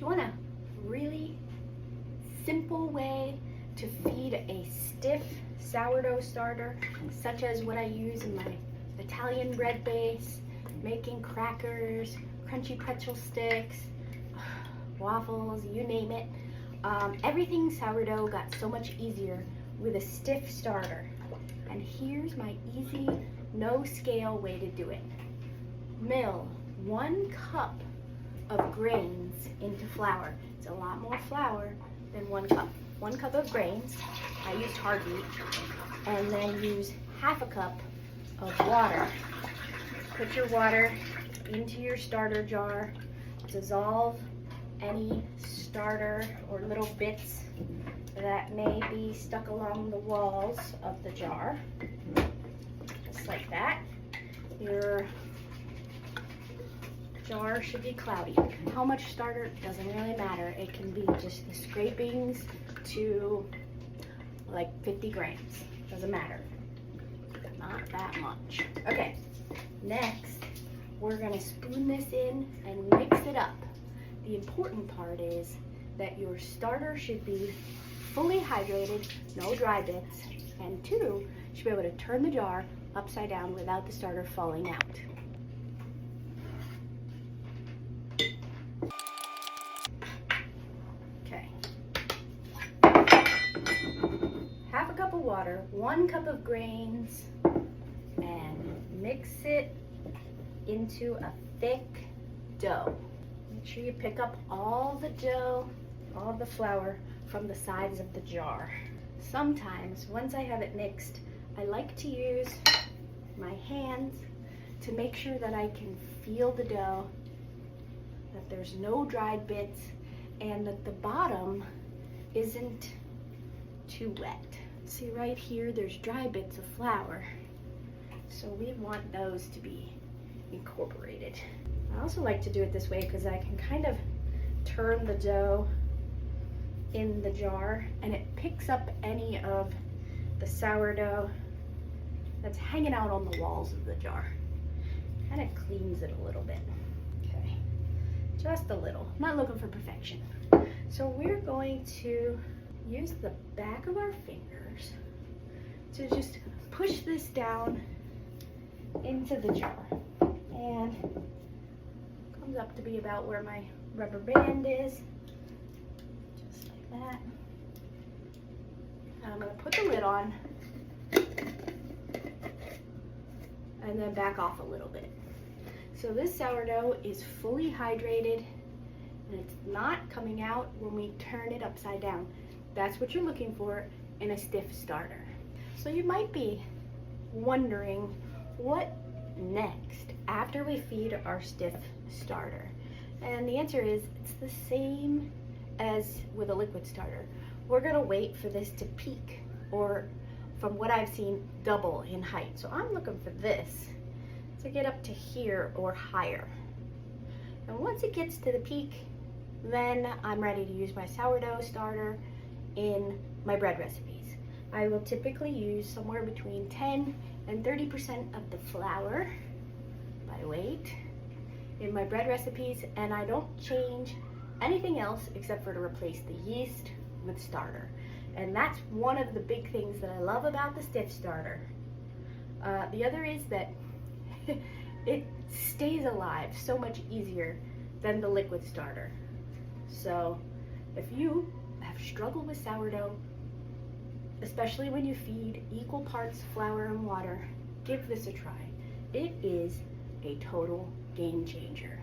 you want a really simple way to feed a stiff sourdough starter, such as what I use in my Italian bread base, making crackers, crunchy pretzel sticks, waffles, you name it. Everything sourdough got so much easier with a stiff starter. And here's my easy, no scale way to do it. Mill 1 cup of grains into flour. It's a lot more flour than 1 cup. 1 cup of grains, I used hard wheat, and then use half a cup of water. Put your water into your starter jar, dissolve any starter or little bits that may be stuck along the walls of the jar, just like that. Your jar should be cloudy. How much starter doesn't really matter. It can be just the scrapings to like 50 grams. Doesn't matter. Not that much. Okay, next we're gonna spoon this in and mix it up. The important part is that your starter should be fully hydrated, no dry bits, and 2, you should be able to turn the jar upside down without the starter falling out. Okay. Half a cup of water, 1 cup of grains, and mix it into a thick dough. Make sure you pick up all the dough, all the flour from the sides of the jar. Sometimes, once I have it mixed, I like to use my hands to make sure that I can feel the dough, that there's no dried bits, and that the bottom isn't too wet. See right here, there's dry bits of flour. So we want those to be incorporated. I also like to do it this way because I can kind of turn the dough in the jar and it picks up any of the sourdough that's hanging out on the walls of the jar. Kind of cleans it a little bit. Okay, just a little. I'm not looking for perfection. So we're going to use the back of our fingers to just push this down into the jar, and comes up to be about where my rubber band is, just like that. And I'm going to put the lid on and then back off a little bit. So this sourdough is fully hydrated and it's not coming out when we turn it upside down. That's what you're looking for in a stiff starter. So you might be wondering, what next after we feed our stiff starter? And the answer is, it's the same as with a liquid starter. We're gonna wait for this to peak, or from what I've seen, double in height. So I'm looking for this to get up to here or higher. And once it gets to the peak, then I'm ready to use my sourdough starter in my bread recipes. I will typically use somewhere between 10 and 30% of the flour by weight in my bread recipes, and I don't change anything else except for to replace the yeast with starter. And that's one of the big things that I love about the stiff starter. The other is that it stays alive so much easier than the liquid starter. So if you have struggled with sourdough, especially when you feed equal parts flour and water, give this a try. It is a total game changer.